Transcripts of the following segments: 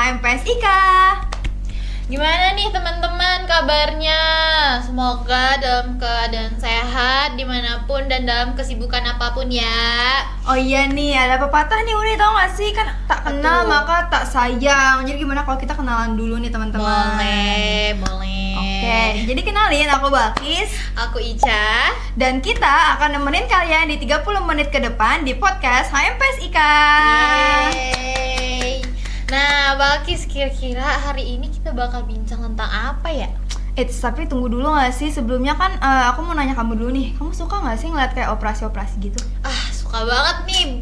HMPS IK. Gimana nih teman-teman kabarnya? Semoga dalam keadaan sehat dimanapun dan dalam kesibukan apapun ya. Oh iya nih, ada pepatah nih Uni, tau gak sih? Kan tak kenal Betul. maka tak sayang. Jadi gimana kalau kita kenalan dulu nih teman-teman? Boleh. Oke, jadi kenalin, aku Balkis. Aku Ica. Dan kita akan nemenin kalian di 30 menit ke depan di podcast HMPS IK. Yeay. Nah, Balkis, kira-kira hari ini kita bakal bincang tentang apa ya? Tapi tunggu dulu gak sih? Sebelumnya kan aku mau nanya kamu dulu nih. Kamu suka gak sih ngeliat kayak operasi-operasi gitu? Suka banget nih.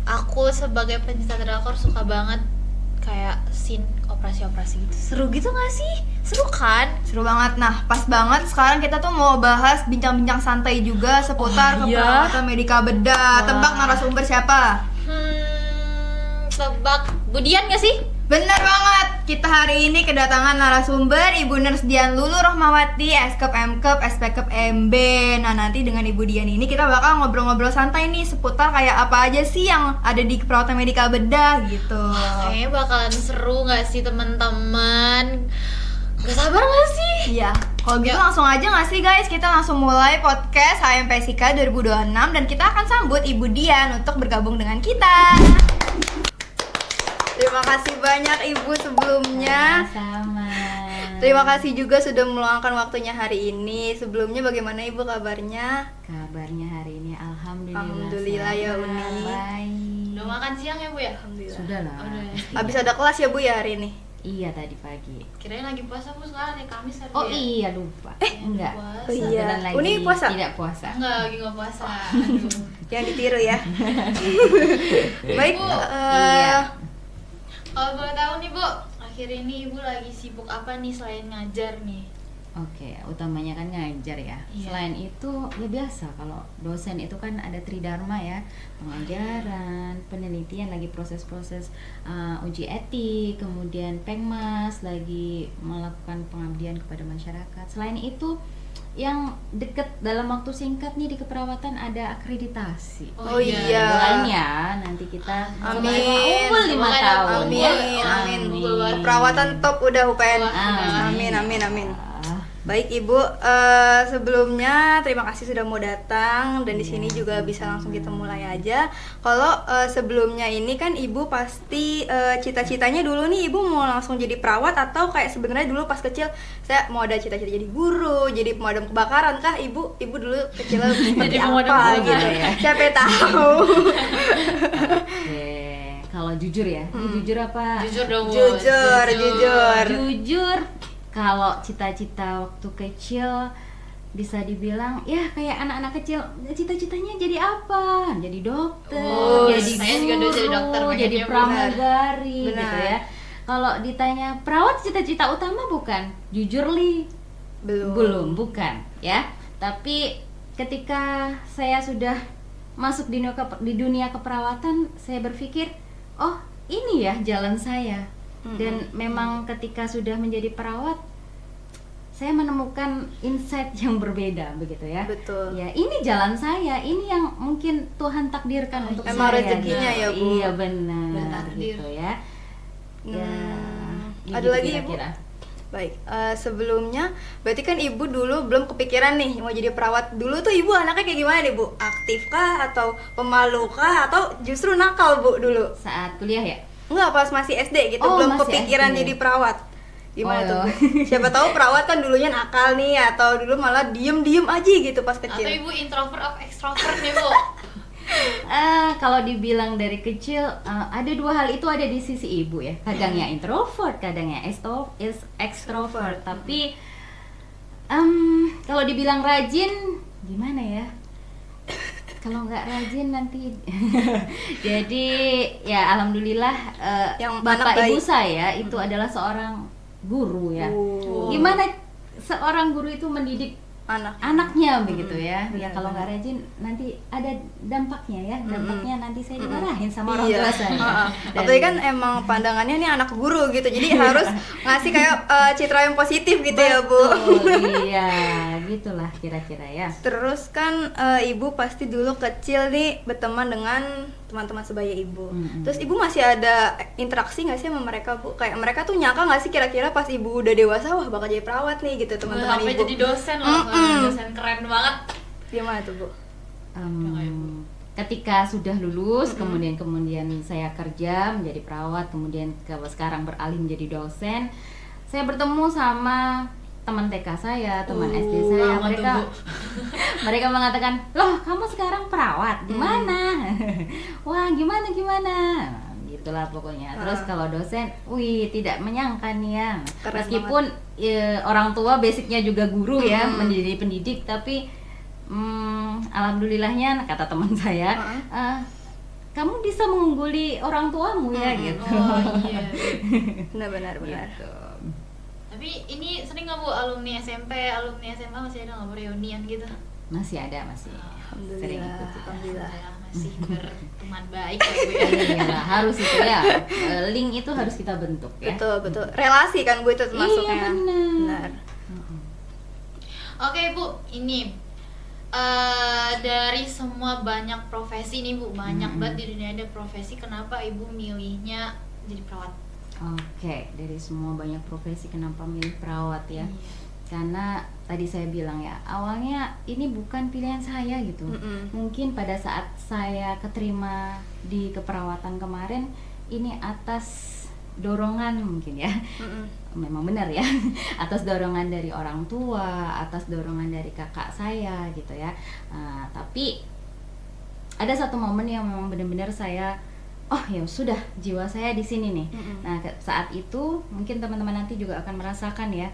Aku sebagai pencinta drakor suka banget kayak scene operasi-operasi gitu. Seru gitu gak sih? Seru kan? Seru banget. Nah, pas banget sekarang kita tuh mau bahas bincang-bincang santai juga seputar keperawatan medika bedah. Wah. Tebak narasumber siapa? Tebak Budian gak sih? Bener banget. Kita hari ini kedatangan narasumber Ibu Nurse Dian Lulu Rohmawati, Eskep Mkep, SPKep MB. Nah, nanti dengan Ibu Dian ini kita bakal ngobrol-ngobrol santai nih seputar kayak apa aja sih yang ada di keperawatan medika bedah gitu. Kayaknya bakalan seru gak sih teman-teman? Gak sabar gak sih? Iya, kalau gitu Yuk. langsung aja gak sih guys? Kita langsung mulai podcast HMPSIK 2026 dan kita akan sambut Ibu Dian untuk bergabung dengan kita. Terima kasih banyak Ibu sebelumnya. Sama. Terima kasih juga sudah meluangkan waktunya hari ini. Sebelumnya bagaimana Ibu kabarnya? Kabarnya hari ini alhamdulillah. Alhamdulillah ya, sehat. Uni. Baik. Udah makan siang ya Bu ya? Alhamdulillah. Sudah lah. Udah. Habis ada kelas ya Bu ya hari ini? Iya tadi pagi. Kirain lagi puasa Bu sekarang ya, Kamis hari Oh ya? iya lupa. Enggak. puasa. Oh iya. Kebetulan lagi Uni puasa? Tidak puasa. Enggak, lagi gak puasa. Aduh. Jangan ditiru ya. Baik. Ibu, iya. Kalau boleh tahu nih Bu, akhir ini Ibu lagi sibuk apa nih selain ngajar nih? Oke, utamanya kan ngajar ya. Iya. Selain itu ya biasa kalau dosen itu kan ada tridharma ya, pengajaran, penelitian, lagi proses-proses uji etik, kemudian pengmas, lagi melakukan pengabdian kepada masyarakat. Selain itu yang deket dalam waktu singkat nih di keperawatan ada akreditasi. Oh iya. Doain ya nanti kita Amin. unggul 5 Semoga tahun. Amin, Wah, amin. unggul banget. Perawatan top udah UPN. Wah, Amin, amin, amin. Ah, Baik Ibu, sebelumnya terima kasih sudah mau datang dan di sini juga bisa langsung kita mulai aja. Kalau sebelumnya ini kan Ibu pasti cita-citanya dulu nih Ibu mau langsung jadi perawat atau kayak sebenarnya dulu pas kecil saya mau ada cita-cita jadi guru, jadi pemadam kebakaran kah Ibu? Ibu dulu kecilnya seperti Jadi pemadam apa kebakaran gitu? ya. Siapa tahu? Oke, kalau jujur ya, ini jujur apa? Jujur dong Bu. Jujur. Kalau cita-cita waktu kecil bisa dibilang ya kayak anak-anak kecil cita-citanya jadi apa? Jadi dokter, Oh, jadi saya juga dulu jadi dokter guru, pengennya, jadi Bu. pramugari Benar. gitu ya. Kalau ditanya perawat cita-cita utama bukan? Jujur li belum bukan ya. Tapi ketika saya sudah masuk di dunia keperawatan, saya berpikir, oh ini ya jalan saya. Dan memang ketika sudah menjadi perawat, saya menemukan insight yang berbeda begitu ya. Betul. Ya ini jalan saya, ini yang mungkin Tuhan takdirkan untuk Emang saya. rezekinya ya, Bu. Iya benar. Bertakdir. Gitu ya. Ya. Ada gitu lagi, Ibu? kira-kira. Baik, sebelumnya berarti kan Ibu dulu belum kepikiran nih mau jadi perawat. Dulu tuh Ibu anaknya kayak gimana nih Bu? Aktif kah atau pemalu kah atau justru nakal Bu dulu? Saat kuliah ya. Enggak, pas masih SD gitu Oh, belum masih kepikiran SD. jadi perawat. Gimana Oh. tuh Bu? Siapa tahu perawat kan dulunya nakal nih atau dulu malah diem-diem aja gitu pas Atau kecil. Ibu introvert of extrovert nih Bu? Kalau dibilang dari kecil ada dua hal itu ada di sisi ibu ya. Kadangnya introvert, kadangnya extrovert. Tapi kalau dibilang rajin gimana ya? Kalau nggak rajin nanti jadi ya alhamdulillah Yang bapak anak ibu baik. saya itu adalah seorang guru ya. Oh. Gimana seorang guru itu mendidik anaknya begitu ya. Ya benar, kalau nggak rajin nanti ada dampaknya ya. Dampaknya nanti saya dimarahin sama orang Iya. tua saya. Dan- Apalagi kan emang pandangannya nih anak guru gitu, jadi harus ngasih kayak citra yang positif gitu ya Bu. Betul, iya, gitulah kira-kira ya. Terus kan ibu pasti dulu kecil nih berteman dengan teman-teman sebaya ibu. Terus ibu masih ada interaksi nggak sih sama mereka Bu? Kayak mereka tuh nyangka nggak sih kira-kira pas ibu udah dewasa wah bakal jadi perawat nih gitu teman-teman sampai ibu. jadi dosen loh, dosen keren banget. Gimana tuh Bu? Ketika sudah lulus, kemudian saya kerja menjadi perawat, kemudian sekarang beralih menjadi dosen, saya bertemu sama teman TK saya, teman SD saya. lama tuh, Mereka Bu. mereka mengatakan, loh kamu sekarang perawat, gimana? Wah gimana? Nah, gitulah pokoknya. Terus kalau dosen, wih tidak menyangka nih ya. Keren Meskipun orang tua basicnya juga guru ya, menjadi pendidik, tapi alhamdulillahnya kata teman saya, kamu bisa mengungguli orang tuamu ya gitu. Oh iya. Benar. Gitu. Tapi ini sering nggak Bu alumni SMP, alumni SMA masih ada nggak Bu reunian gitu? Masih ada, masih sering Alhamdulillah. ikut juga. Alhamdulillah. Masih berteman baik ya Bu ya. Iyalah, harus itu ya. Link itu harus kita bentuk ya. Betul. Relasi kan Bu itu termasuknya. Iya benar. Oke Bu, ini dari semua banyak profesi nih Bu, banyak banget di dunia ada profesi. Kenapa Ibu milihnya jadi perawat? Oke, dari semua banyak profesi kenapa milih perawat ya? Karena tadi saya bilang ya, awalnya ini bukan pilihan saya gitu. Mungkin pada saat saya keterima di keperawatan kemarin, ini atas dorongan mungkin ya. Memang benar ya. Atas dorongan dari orang tua, atas dorongan dari kakak saya gitu ya. Tapi ada satu momen yang memang benar-benar saya, oh ya sudah, jiwa saya di sini nih. Nah saat itu mungkin teman-teman nanti juga akan merasakan ya,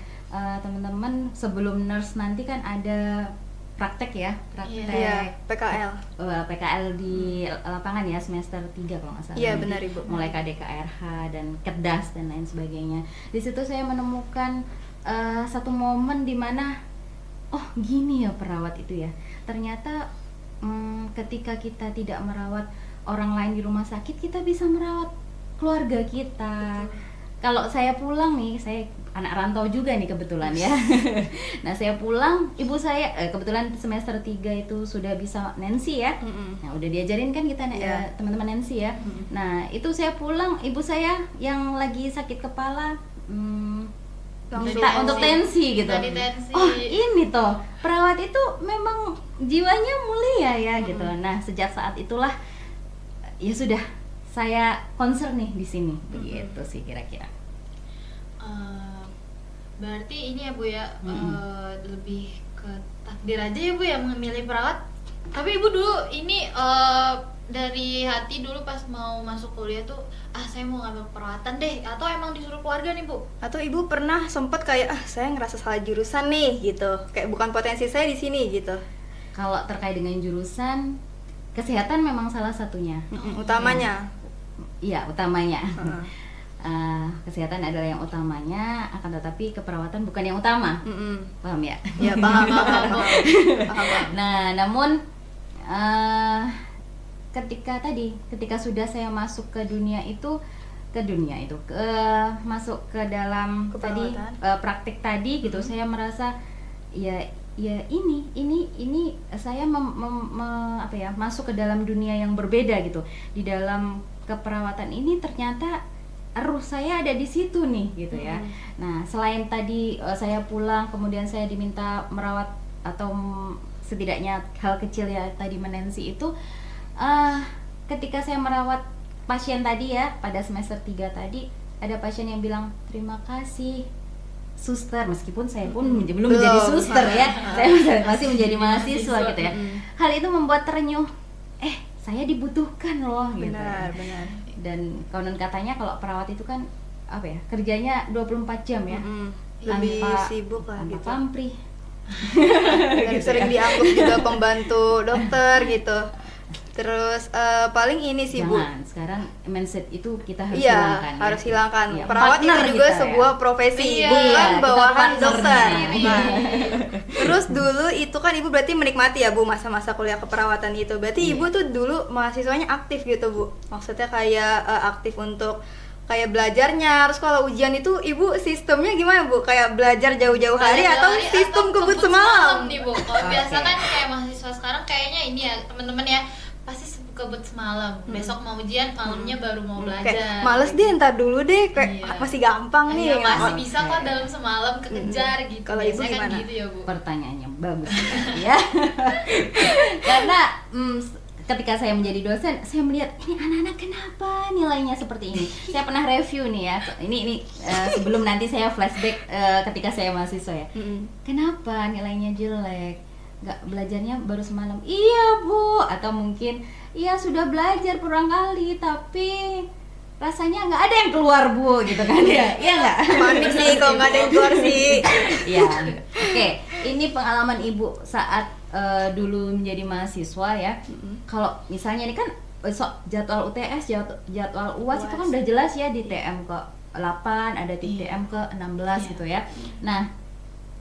teman-teman sebelum nurse nanti kan ada praktek ya, praktek Iya, PKL. PKL di lapangan ya, semester 3 kalau nggak salah. Iya, Nanti benar, Ibu. Mulai KDKRH dan Kedas dan lain sebagainya. Di situ saya menemukan satu momen di mana oh gini ya perawat itu ya. Ternyata ketika kita tidak merawat orang lain di rumah sakit, kita bisa merawat keluarga kita. Kalau saya pulang nih, saya anak rantau juga nih kebetulan ya. Nah saya pulang, ibu saya kebetulan semester 3 itu sudah bisa Nancy ya. Nah udah diajarin kan kita teman-teman Nancy ya. Nah itu saya pulang, ibu saya yang lagi sakit kepala minta untuk tensi gitu. Tadi tensi. Oh ini toh perawat itu memang jiwanya mulia ya gitu. Nah sejak saat itulah ya sudah saya concern nih di sini begitu sih kira-kira. Berarti ini ya Bu ya, lebih ke takdir aja ya Bu ya memilih perawat. Tapi Ibu dulu ini dari hati dulu pas mau masuk kuliah tuh saya mau ngambil perawatan deh, atau emang disuruh keluarga nih Bu? Atau ibu pernah sempet kayak saya ngerasa salah jurusan nih gitu, kayak bukan potensi saya di sini gitu. Kalau terkait dengan jurusan kesehatan memang salah satunya. Utamanya. Iya utamanya. Kesehatan adalah yang utamanya, akan tetapi keperawatan bukan yang utama. Paham ya? Ya paham. Nah namun ketika sudah saya masuk ke dunia itu, masuk ke dalam tadi praktik tadi gitu, saya merasa ya ini saya masuk ke dalam dunia yang berbeda gitu. Di dalam keperawatan ini ternyata ruh saya ada di situ nih gitu ya. Nah selain tadi saya pulang kemudian saya diminta merawat atau setidaknya hal kecil ya tadi menensi itu, ketika saya merawat pasien tadi ya pada semester 3 tadi, ada pasien yang bilang terima kasih suster, meskipun saya pun belum menjadi suster ya, saya masih menjadi mahasiswa gitu ya. Hal itu membuat terenyuh, saya dibutuhkan loh gitu. Benar. Dan konon katanya kalau perawat itu kan kerjanya 24 jam ya. Lebih Tanpa- sibuk lah tanpa gitu. pamrih. Dan sering dianggap juga pembantu dokter gitu. Terus paling ini sih Bu. Jangan, sekarang mindset itu kita harus Iya, hilangkan. harus ya. hilangkan. Iya, Perawat itu partner juga kita, sebuah ya. profesi, Iya, bukan kita bawahan partnernya. dokter. Iya. Bukan. Terus dulu itu kan Ibu berarti menikmati ya Bu masa-masa kuliah keperawatan itu. Berarti Iya. Ibu tuh dulu mahasiswanya aktif gitu Bu. Maksudnya kayak aktif untuk kayak belajarnya. Terus kalau ujian itu Ibu sistemnya gimana Bu? Kayak belajar jauh-jauh hari Belajar atau hari sistem atau kebut semalam? nih Bu. Kalau Oke. biasa kan kayak mahasiswa sekarang kayaknya ini ya teman-teman ya pasti kebut semalam. Besok mau ujian, malamnya baru mau Kayak belajar. males deh, ntar dulu deh, kayak Iya. masih gampang nih. Iya, masih Oh, bisa kok dalam semalam kekejar gitu. Kalau Ibu Biasanya kan gimana? gitu ya Bu. Pertanyaannya bagus sekali ya. Karena ketika saya menjadi dosen, saya melihat ini anak-anak kenapa nilainya seperti ini. Saya pernah review nih ya. Ini sebelum nanti saya flashback ketika saya mahasiswa ya. Kenapa nilainya jelek? Nggak belajarnya baru semalam. Iya Bu, atau mungkin iya sudah belajar berulang kali tapi rasanya nggak ada yang keluar Bu gitu kan ya. Iya nggak? Panik sih kalau nggak ada yang keluar sih. Iya. Oke, ini pengalaman Ibu saat dulu menjadi mahasiswa ya. Kalau misalnya ini kan besok jadwal UTS, jadwal UAS itu kan udah jelas ya di TM ke 8, ada di TM ke 16 gitu ya. Nah,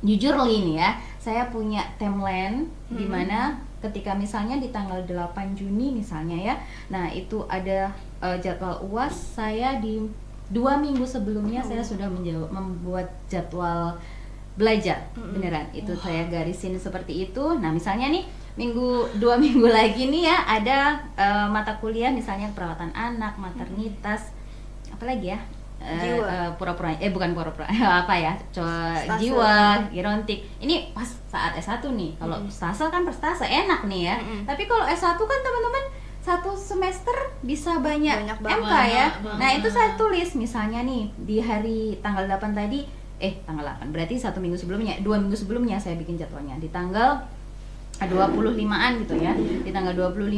jujur nih ya, saya punya timeline di mana ketika misalnya di tanggal 8 Juni misalnya ya. Nah, itu ada jadwal UAS, saya di 2 minggu sebelumnya saya sudah membuat jadwal belajar. Beneran, itu saya garisin seperti itu. Nah, misalnya nih 2 minggu lagi nih ya ada mata kuliah misalnya perawatan anak, maternitas, apalagi ya? Jiwa. Pura-pura bukan pura-pura apa ya, Stase. jiwa, gerontik. Ini pas saat S1 nih. Kalau stase kan prestase enak nih ya. Tapi kalau S1 kan teman-teman satu semester bisa banyak Banyak MK banget. ya. Banget. Nah, itu saya tulis misalnya nih di hari tanggal 8 tadi, tanggal 8 berarti 1 minggu sebelumnya, 2 minggu sebelumnya saya bikin jadwalnya di tanggal 25-an gitu ya. Di tanggal 25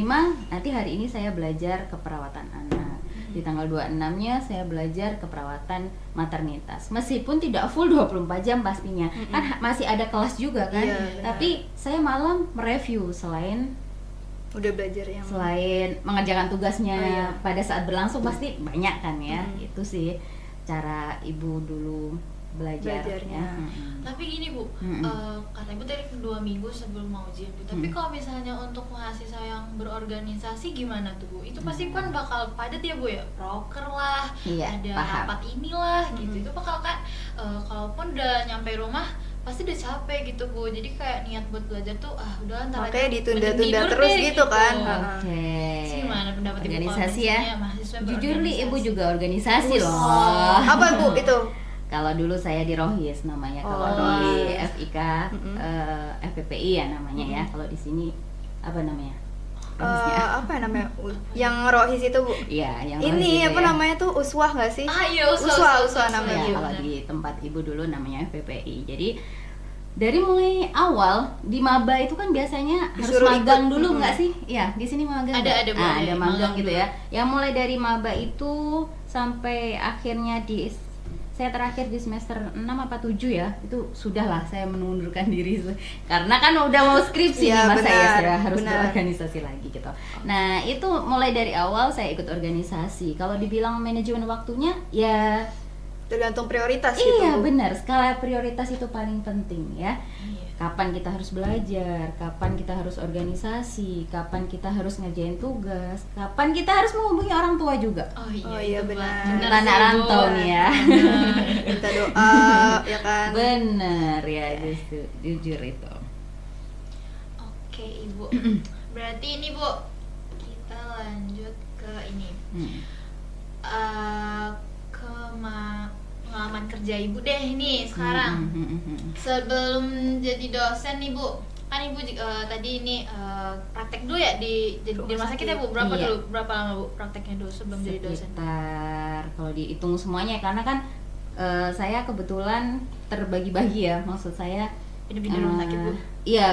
nanti hari ini saya belajar keperawatan anak. Di tanggal 26-nya saya belajar keperawatan maternitas. Meskipun tidak full 24 jam pastinya. Kan masih ada kelas juga kan. Iya, benar. Tapi saya malam mereview selain Udah belajar yang mengerjakan tugasnya Oh, iya. pada saat berlangsung pasti banyak kan ya. Itu sih cara Ibu dulu belajar Belajarnya. ya. Tapi gini Bu, Mm-mm. kata Ibu tadi 2 minggu sebelum mau ujian Bu. Tapi kalau misalnya untuk mahasiswa yang berorganisasi gimana tuh Bu? Itu pasti kan bakal padat ya Bu ya? Proker lah, Iya, ada paham. rapat inilah gitu. Itu bakal kan, kalaupun udah nyampe rumah pasti udah capek gitu Bu. Jadi kayak niat buat belajar tuh udah ntar Makanya aja, ditunda-tunda mending tidur terus deh, gitu kan. Oke. Terus gimana pendapat Ibu kalau Organisasi ya. misalnya mahasiswa yang Jujur nih Ibu berorganisasi? juga organisasi loh. apa Bu itu? Kalau dulu saya di Rohis namanya, kalau Oh. di FIK, FPPI ya namanya ya. Kalau di sini apa namanya? Rohisnya. Apa namanya? Yang rohis itu Bu? Iya, yang Rohis Ini itu apa ya. namanya tuh uswah nggak sih? Iya, Uswah namanya. Ya, Iya, kalau benar. di tempat Ibu dulu namanya FPPI. Jadi dari mulai awal di maba itu kan biasanya Disuruh harus magang ikut. dulu nggak sih? Iya, di sini magang. Ada, nggak? ada, Bu, Ah, ada ada magang magang gitu dulu. ya. Yang mulai dari maba itu sampai akhirnya saya terakhir di semester 6 apa 7 ya. Itu sudahlah saya mengundurkan diri karena kan udah mau skripsi Iya, nih masa ya benar, saya harus benar. berorganisasi lagi gitu. Nah, itu mulai dari awal saya ikut organisasi. Kalau dibilang manajemen waktunya ya Tergantung prioritas gitu iya Bu. benar, skala prioritas itu paling penting ya. Iya. Kapan kita harus belajar, kapan kita harus organisasi, kapan kita harus ngerjain tugas, kapan kita harus menghubungi orang tua juga. Oh iya, Oh iya, itu, Mbak. benar. Benar Kita anak sih, Bu. rantau nih ya. Minta doa ya kan. Bener ya, justru jujur itu. Oke Ibu, berarti ini Bu, kita lanjut ke ini ke pengalaman kerja Ibu deh nih sekarang. Sebelum jadi dosen nih Bu, kan Ibu tadi ini praktek dulu ya di rumah sakit ya Bu. Berapa Iya. dulu? Berapa lama Bu prakteknya dulu sebelum jadi dosen? Sekitar kalau dihitung semuanya karena kan saya kebetulan terbagi-bagi ya, maksud saya Pindah-pindah rumah sakit Bu. Iya,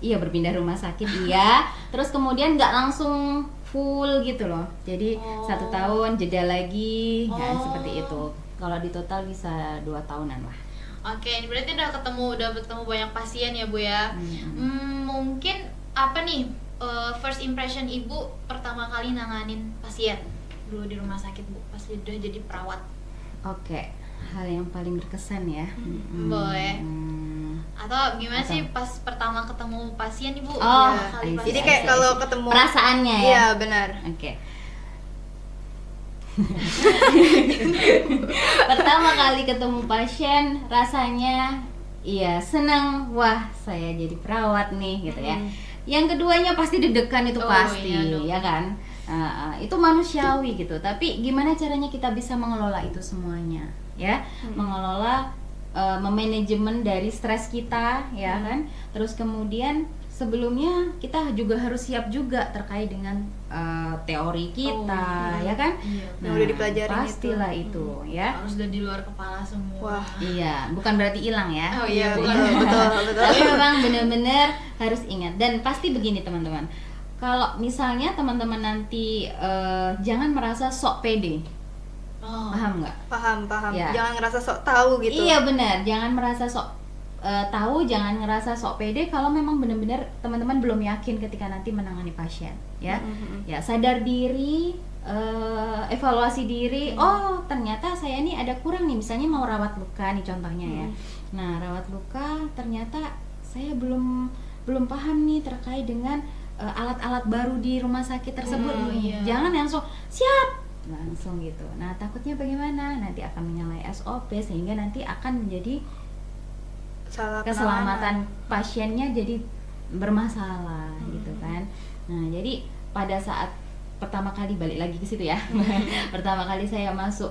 iya berpindah rumah sakit iya. Terus kemudian nggak langsung full gitu loh. Jadi 1 tahun jeda lagi, ya, seperti itu. Kalau di total bisa 2 tahunan lah. Oke, berarti udah ketemu banyak pasien ya Bu ya. Mungkin apa nih first impression ibu pertama kali nanganin pasien dulu di rumah sakit bu, pas udah jadi perawat? Oke, hal yang paling berkesan ya. Boleh. Atau gimana sih pas pertama ketemu pasien ibu? Oh, Kali Jadi pasien. kayak kalau ketemu perasaannya ya. Iya, benar. Oke. Pertama kali ketemu pasien rasanya iya senang, wah saya jadi perawat nih gitu ya. Yang keduanya pasti deg-degan itu Oh, pasti iya dong. ya kan. Itu manusiawi gitu. Tapi gimana caranya kita bisa mengelola itu semuanya ya? Mengelola memanajemen dari stres kita ya kan. Terus kemudian sebelumnya kita juga harus siap juga terkait dengan teori kita ya kan. Iya. Yang udah dipelajarin pastilah itu ya. Harus udah di luar kepala semua. Wah. Iya, bukan berarti hilang ya. Oh iya, Betul, bukan. betul, betul. Tapi memang benar-benar harus ingat dan pasti begini teman-teman. Kalau misalnya teman-teman nanti jangan merasa sok pede, Oh. paham nggak? Paham. Ya. Jangan ngerasa sok tahu gitu. Iya benar, jangan merasa sok tahu, jangan ngerasa sok pede kalau memang benar-benar teman-teman belum yakin ketika nanti menangani pasien, ya. Ya sadar diri, evaluasi diri. Oh ternyata saya ini ada kurang nih, misalnya mau rawat luka nih contohnya ya. Nah rawat luka ternyata saya belum paham nih terkait dengan alat-alat baru di rumah sakit tersebut nih. Iya. Jangan langsung siap langsung gitu. Nah takutnya bagaimana? Nanti akan menyalahi SOP sehingga nanti akan menjadi Salah keselamatan pasiennya jadi bermasalah gitu kan. Nah jadi pada saat pertama kali balik lagi ke situ ya, pertama kali saya masuk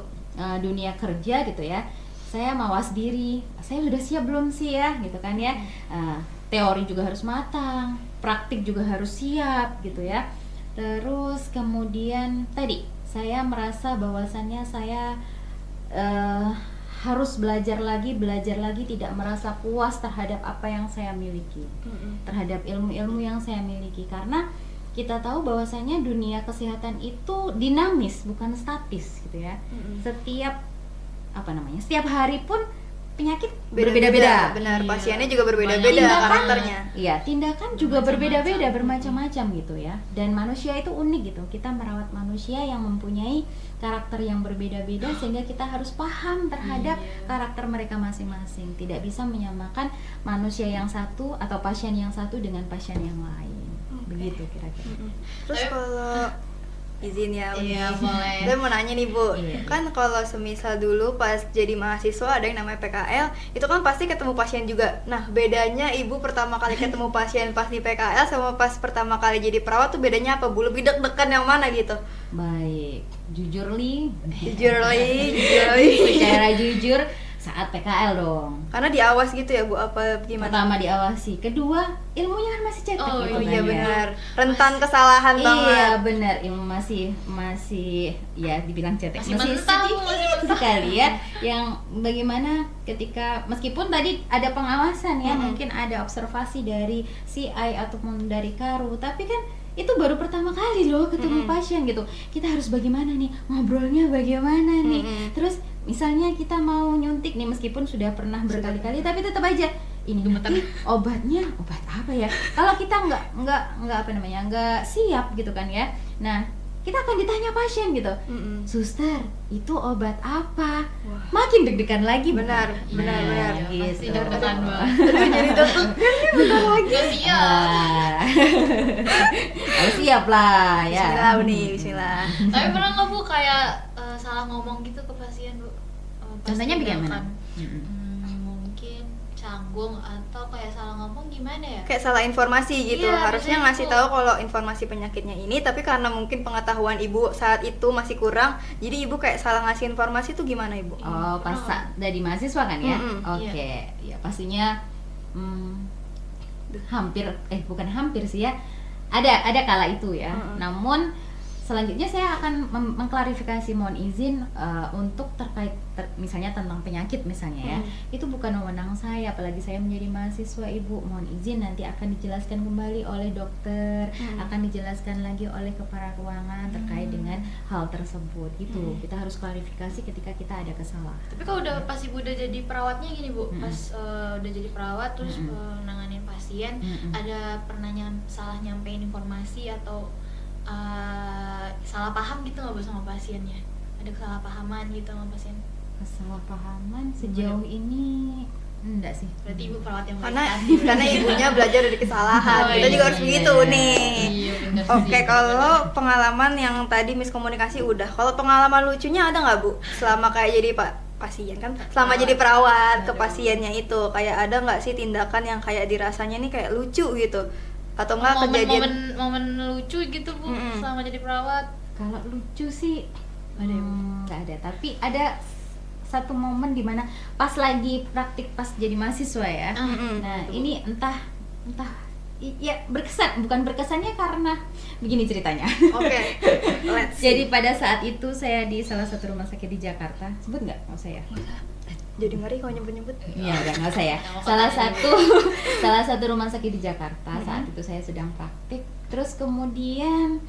dunia kerja gitu ya, saya mawas diri, saya sudah siap belum sih ya gitu kan ya. Teori juga harus matang, praktik juga harus siap gitu ya. Terus kemudian tadi saya merasa bahwasannya saya harus belajar lagi, tidak merasa puas terhadap apa yang saya miliki, terhadap ilmu-ilmu yang saya miliki, karena kita tahu bahwasanya dunia kesehatan itu dinamis, bukan statis gitu ya. Setiap hari pun penyakit berbeda-beda. Benar, Iya. pasiennya juga berbeda-beda Tindakan- karakternya. Iya, tindakan juga Bermacam-macam. berbeda-beda, bermacam-macam gitu ya. Dan manusia itu unik gitu. Kita merawat manusia yang mempunyai karakter yang berbeda-beda sehingga kita harus paham terhadap Iya. karakter mereka masing-masing. Tidak bisa menyamakan manusia yang satu atau pasien yang satu dengan pasien yang lain. Begitu kira-kira. Terus Tapi- kalau izin ya, Iya, Uni. boleh. Saya mau nanya nih Bu, Iya. kan kalau semisal dulu pas jadi mahasiswa ada yang namanya PKL, itu kan pasti ketemu pasien juga. Nah bedanya Ibu pertama kali ketemu pasien pas di PKL sama pas pertama kali jadi perawat tuh bedanya apa Bu? Lebih deg-degan yang mana gitu? Baik, jujur Li. Jujur Li. Secara jujur saat PKL dong. Karena diawas gitu ya Bu, apa gimana? Pertama diawasi, kedua ilmunya kan masih cetek Oh, gitu Oh kan iya ya. benar, rentan kesalahan Iya banget. benar, ilmu masih ya dibilang cetek, Masih mentah, Bu, masih sedikit mentah. sekali ya. Yang bagaimana ketika meskipun tadi ada pengawasan ya, mungkin ada observasi dari CI ataupun dari Karu, tapi kan itu baru pertama kali loh ketemu pasien gitu. Kita harus bagaimana nih, ngobrolnya bagaimana nih. Terus misalnya kita mau nyuntik nih, meskipun sudah pernah berkali-kali, tapi tetap aja ini nanti obatnya obat apa ya? Kalau kita nggak siap gitu kan ya. Nah kita akan ditanya pasien gitu, suster itu obat apa? Makin deg-degan lagi. Benar, bukan? benar, Nah, benar. Pasti gitu. deg-degan banget. Aduh, jadi deg-degan lagi. Gak siap. Ah. Harus siap lah ya. Bismillah Uni, bismillah. Tapi pernah nggak Bu kayak salah ngomong gitu ke pasien Bu? Pas Contohnya bagaimana? tindakan. Mungkin canggung atau kayak salah ngomong gimana ya? Kayak salah informasi gitu. Iya, Harusnya biasanya ngasih itu. tahu kalau informasi penyakitnya ini, tapi karena mungkin pengetahuan Ibu saat itu masih kurang, jadi Ibu kayak salah ngasih informasi itu gimana Ibu? Oh, pas dari mahasiswa kan ya? Oke, ya pastinya bukan hampir sih ya. Ada kala itu ya. Namun selanjutnya saya akan mengklarifikasi, mohon izin untuk terkait misalnya tentang penyakit misalnya ya. Itu bukan wewenang saya, apalagi saya menjadi mahasiswa Ibu. Mohon izin nanti akan dijelaskan kembali oleh dokter, akan dijelaskan lagi oleh kepala keuangan terkait dengan hal tersebut. Gitu. Kita harus klarifikasi ketika kita ada kesalahan. Tapi kalau udah pas Ibu udah jadi perawatnya gini Bu, pas udah jadi perawat terus nanganin pasien, ada pernah salah nyampein informasi atau salah paham gitu nggak Bu sama pasiennya? Ada kesalahpahaman gitu sama pasien? Kesalahpahaman sejauh ini enggak sih. Berarti Ibu perawat yang baik Karena hati. karena ibunya belajar dari kesalahan. Oh, Kita juga harus iya. begitu nih. Iya, bener Oke, sih. kalau pengalaman yang tadi miskomunikasi udah. Kalau pengalaman lucunya ada nggak Bu? Selama kayak jadi pasien kan, selama jadi perawat ke pasiennya itu, kayak ada nggak sih tindakan yang kayak dirasanya nih kayak lucu gitu? Atau enggak kejadian momen lucu gitu Bu selama jadi perawat? Kalau lucu sih Ada ya, Bu? nggak ada, tapi ada satu momen dimana pas lagi praktik pas jadi mahasiswa ya. Nah ini entah ya berkesan, bukan berkesannya karena begini ceritanya. Oke. Let's see. Jadi pada saat itu saya di salah satu rumah sakit di Jakarta, sebut nggak mau saya? Jadi ngeri kalau nyebut-nyebut. Iya, nggak usah ya. Nama Salah satu rumah sakit di Jakarta saat itu saya sedang praktik. Terus kemudian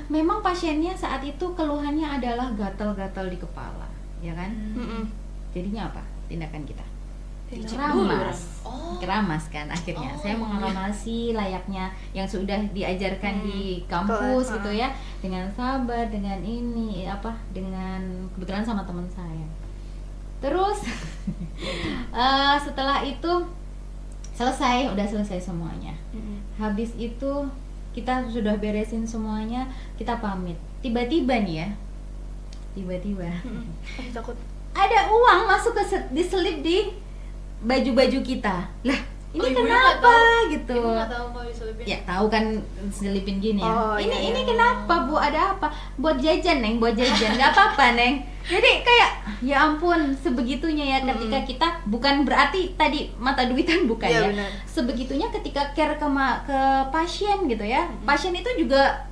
memang pasiennya saat itu keluhannya adalah gatal-gatal di kepala, ya kan? Jadinya apa tindakan kita? Keramas, keramas kan akhirnya. Saya mengeramasi layaknya yang sudah diajarkan di kampus gitu ya, dengan sabar, dengan ini dengan kebetulan sama teman saya. Terus setelah itu udah selesai semuanya. Habis itu kita sudah beresin semuanya, kita pamit. Tiba-tiba nih ya, Takut. ada uang masuk diselip di baju-baju kita. Lah, ini ibunya kenapa nggak tahu? gitu? Ibu nggak tahu kalau diselipin. Ya tahu kan selipin gini ya. Oh, ini iya. kenapa Bu? Ada apa? Buat jajan Neng, buat jajan. Gak apa-apa Neng. Jadi kayak ya ampun sebegitunya ya ketika kita, bukan berarti tadi mata duitan bukan Iya, ya. benar. Sebegitunya ketika care ke pasien gitu ya. Pasien itu juga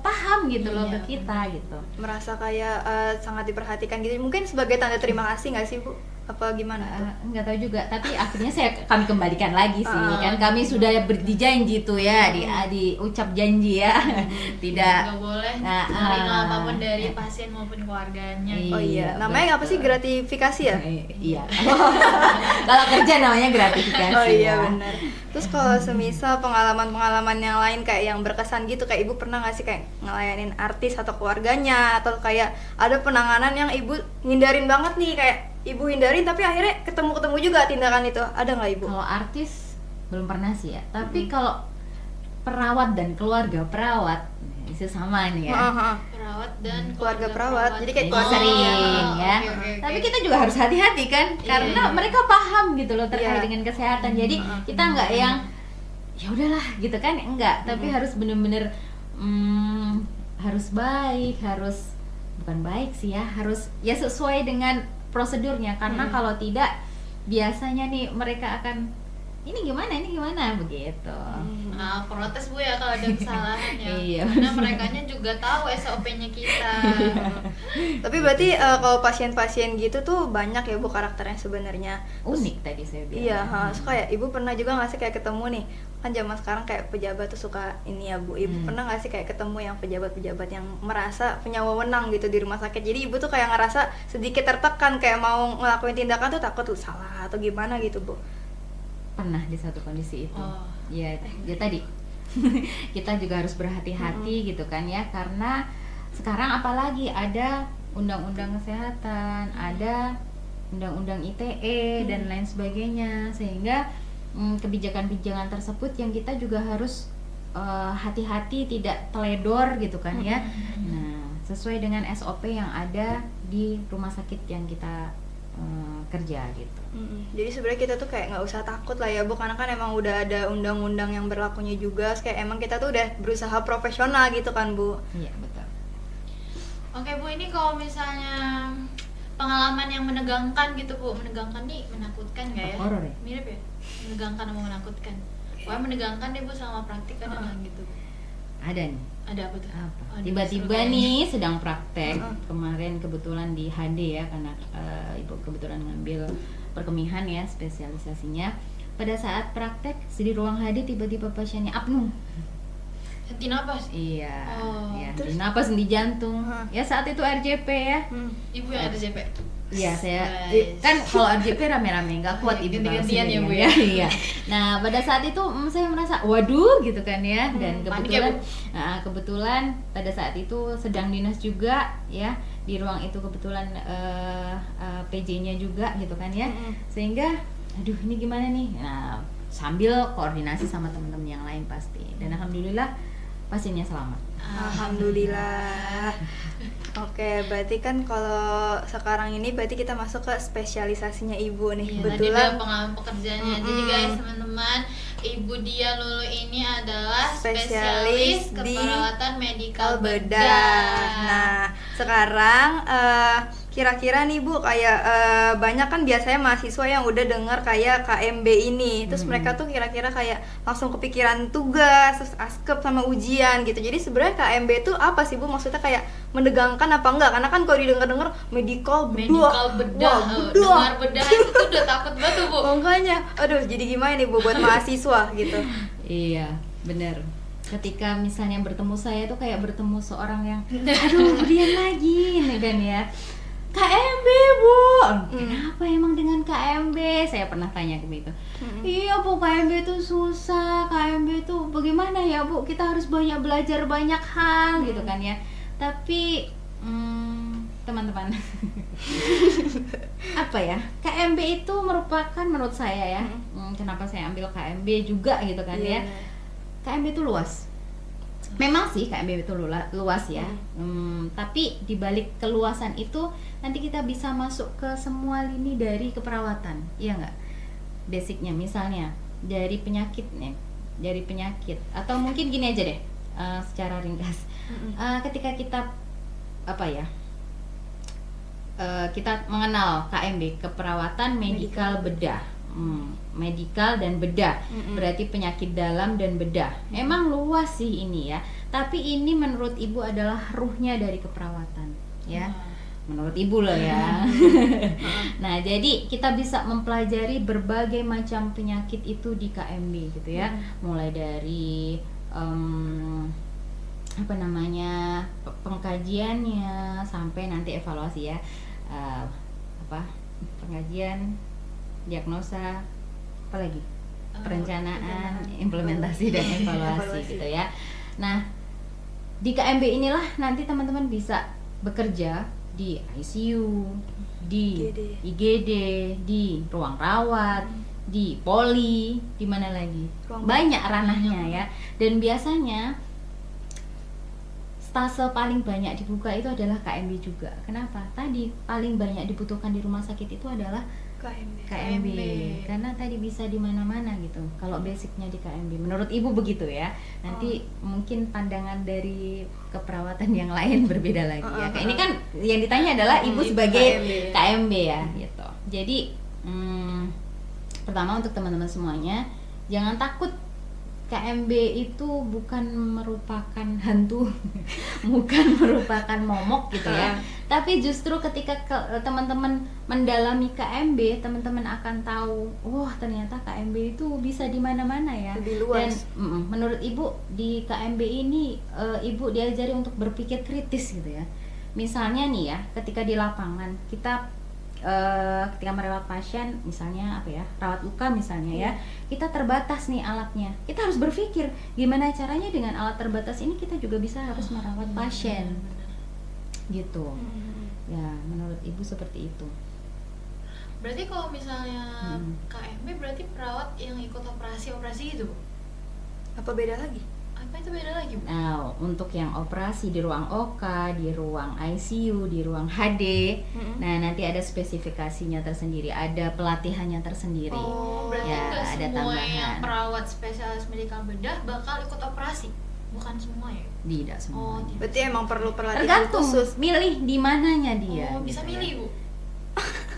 paham gitu loh Iya, ke kita gitu. Merasa kayak sangat diperhatikan gitu. Mungkin sebagai tanda terima kasih nggak sih Bu? Apa gimana tuh? Nggak tahu juga, tapi akhirnya kami kembalikan lagi sih. Kan kami sudah berjanji tuh ya, di ucap janji ya. Tidak Nggak boleh Nah, menerima apapun dari pasien maupun keluarganya. Iya. Oh iya, namanya apa sih, betul. gratifikasi ya? Iya. Kalau kerja namanya gratifikasi. Oh iya ya. benar. Terus kalau semisal pengalaman-pengalaman yang lain kayak yang berkesan gitu, kayak Ibu pernah nggak sih kayak ngelayanin artis atau keluarganya, atau kayak ada penanganan yang Ibu hindarin banget nih, kayak Ibu hindarin tapi akhirnya ketemu juga tindakan itu, ada nggak Ibu? Kalau artis belum pernah sih ya. Tapi kalau perawat dan keluarga perawat itu sama nih ya. Perawat dan Keluarga perawat. Jadi kayak Itu keluarga sering ya. Oke. Tapi kita juga harus hati-hati kan, karena Iya. mereka paham gitu loh terkait Iya. dengan kesehatan. Jadi kita nggak yang ya udahlah gitu kan, enggak. Tapi harus bener-bener harus baik, bukan baik sih ya, harus ya sesuai dengan prosedurnya. Karena kalau tidak biasanya nih mereka akan ini gimana begitu. Nah, protes Bu ya kalau ada kesalahan ya. Iya. Karena merekanya juga tahu SOP-nya kita. Tapi berarti kalau pasien-pasien gitu tuh banyak ya Bu karakternya sebenarnya. Unik tadi saya bilang. Iya, so kayak Ibu pernah juga nggak sih kayak ketemu nih, kan zaman sekarang kayak pejabat tuh suka ini ya Bu. Ibu pernah nggak sih kayak ketemu yang pejabat-pejabat yang merasa punya wewenang gitu di rumah sakit, jadi Ibu tuh kayak ngerasa sedikit tertekan, kayak mau ngelakuin tindakan tuh takut tuh salah atau gimana gitu Bu? Pernah di satu kondisi itu. Oh. Ya tadi kita juga harus berhati-hati gitu kan ya, karena sekarang apalagi ada undang-undang kesehatan, ada undang-undang ITE dan lain sebagainya, sehingga kebijakan-kebijakan tersebut yang kita juga harus hati-hati, tidak teledor gitu kan ya. Nah, sesuai dengan SOP yang ada di rumah sakit yang kita kerja gitu. Jadi sebenarnya kita tuh kayak nggak usah takut lah ya Bu, karena kan emang udah ada undang-undang yang berlakunya juga, kayak emang kita tuh udah berusaha profesional gitu kan Bu. Iya betul. Oke Bu, ini kalau misalnya pengalaman yang menegangkan gitu Bu, menegangkan nih menakutkan nggak ya? Horor ya? Mirip ya? Menegangkan sama menakutkan. Wah menegangkan deh Bu selama praktik kan gitu Bu. ada nih. Ada apa tuh? Apa? Waduh, Tiba-tiba seru nih sedang praktek. Heeh. Kemarin kebetulan di HD ya, karena ibu kebetulan ngambil perkemihan ya spesialisasinya. Pada saat praktek di ruang HD tiba-tiba pasiennya apnu. henti napas. Iya, Oh, ya, terus? di napas di jantung. Hah. Ya saat itu RJP ya. Ibu yang ada JP. Iya, saya Nice. kan kalau RJP rame-rame nggak kuat ibu bawa Ganti-gantian ya, sendirian. Bu, ya? Iya. Nah pada saat itu saya merasa waduh gitu kan ya, dan panik ya, kebetulan pada saat itu sedang dinas juga ya, di ruang itu kebetulan PJ-nya juga gitu kan ya, sehingga aduh ini gimana nih. Nah sambil koordinasi sama teman-teman yang lain pasti, dan alhamdulillah pasiennya selamat. Alhamdulillah. Oke, berarti kan kalau sekarang ini berarti kita masuk ke spesialisasinya ibu nih. Iya, tadi Kebetulan udah pengalaman pekerjaannya. Jadi guys, teman-teman, Ibu Dia Lulu ini adalah Spesialis spesialis di keperawatan medikal bedah. bedah. Nah, sekarang kira-kira nih Bu, kayak banyak kan biasanya mahasiswa yang udah dengar kayak KMB ini, terus mereka tuh kira-kira kayak langsung kepikiran tugas, terus askep sama ujian gitu. Jadi sebenarnya KMB itu apa sih Bu? Maksudnya kayak menegangkan apa enggak? Karena kan kalau didengar-dengar medikal Medikal bedah. wah, Oh, dengar bedah itu tuh udah takut banget tuh, Bu. Makanya, aduh jadi gimana nih Bu buat mahasiswa gitu? Iya, bener. Ketika misalnya bertemu saya tuh kayak bertemu seorang yang aduh kemudian lagi nih kan ya, KMB Bu, kenapa emang dengan KMB? Saya pernah tanya begitu. Iya Bu, KMB itu susah, KMB itu bagaimana ya Bu, kita harus banyak belajar banyak hal gitu kan ya. Tapi teman-teman apa ya, KMB itu merupakan menurut saya ya, kenapa saya ambil KMB juga gitu kan ya, KMB itu luas. Memang sih KMB itu luas ya, tapi dibalik keluasan itu nanti kita bisa masuk ke semua lini dari keperawatan, iya nggak? Basicnya misalnya dari penyakit nih, dari penyakit, atau mungkin gini aja deh, secara ringkas, ketika kita apa ya, kita mengenal KMB, keperawatan medikal bedah. Medikal dan bedah, berarti penyakit dalam dan bedah. Emang luas sih ini ya, tapi ini menurut ibu adalah ruhnya dari keperawatan ya, menurut ibu loh ya. Nah jadi kita bisa mempelajari berbagai macam penyakit itu di KMB gitu ya, mulai dari apa namanya, pengkajiannya sampai nanti evaluasi ya, pengkajian, diagnosa, apalagi perencanaan, implementasi dan evaluasi gitu ya. Nah di KMB inilah nanti teman-teman bisa bekerja di ICU, di IGD, di ruang rawat, di poli, di mana lagi, banyak ranahnya ya. Dan biasanya stase paling banyak dibuka itu adalah KMB juga. Kenapa? Tadi paling banyak dibutuhkan di rumah sakit itu adalah KMB. Karena tadi bisa di mana-mana gitu. Kalau basicnya di KMB, menurut ibu begitu ya. Nanti mungkin pandangan dari keperawatan yang lain berbeda lagi ya. Kayak ini kan yang ditanya adalah ibu sebagai KMB ya gitu. Jadi pertama untuk teman-teman semuanya, jangan takut. KMB itu bukan merupakan hantu, bukan merupakan momok gitu ya. Tapi justru ketika teman-teman mendalami KMB, teman-teman akan tahu, wah ternyata KMB itu bisa di mana-mana ya. Lebih luas. Dan menurut ibu di KMB ini ibu diajari untuk berpikir kritis gitu ya. Misalnya nih ya, ketika di lapangan kita ketika merawat pasien, misalnya apa ya, rawat luka misalnya ya, kita terbatas nih alatnya, kita harus berpikir gimana caranya dengan alat terbatas ini kita juga bisa harus merawat pasien gitu ya. Menurut ibu seperti itu. Berarti kalau misalnya KMB berarti perawat yang ikut operasi gitu, Bu? Apa beda lagi? Apa itu beda lagi, Bu? Nah, untuk yang operasi di ruang OK, di ruang ICU, di ruang HD, nah nanti ada spesifikasinya tersendiri, ada pelatihannya tersendiri. Oh, berarti ya, nggak ada semua tambahan. yang perawat spesialis medikal bedah bakal ikut operasi? Bukan semua ya? Tidak semua. Oh, tidak. Berarti emang perlu pelatihan Tergantung khusus. milih di mananya dia. Oh, bisa gitu ya. milih, Bu?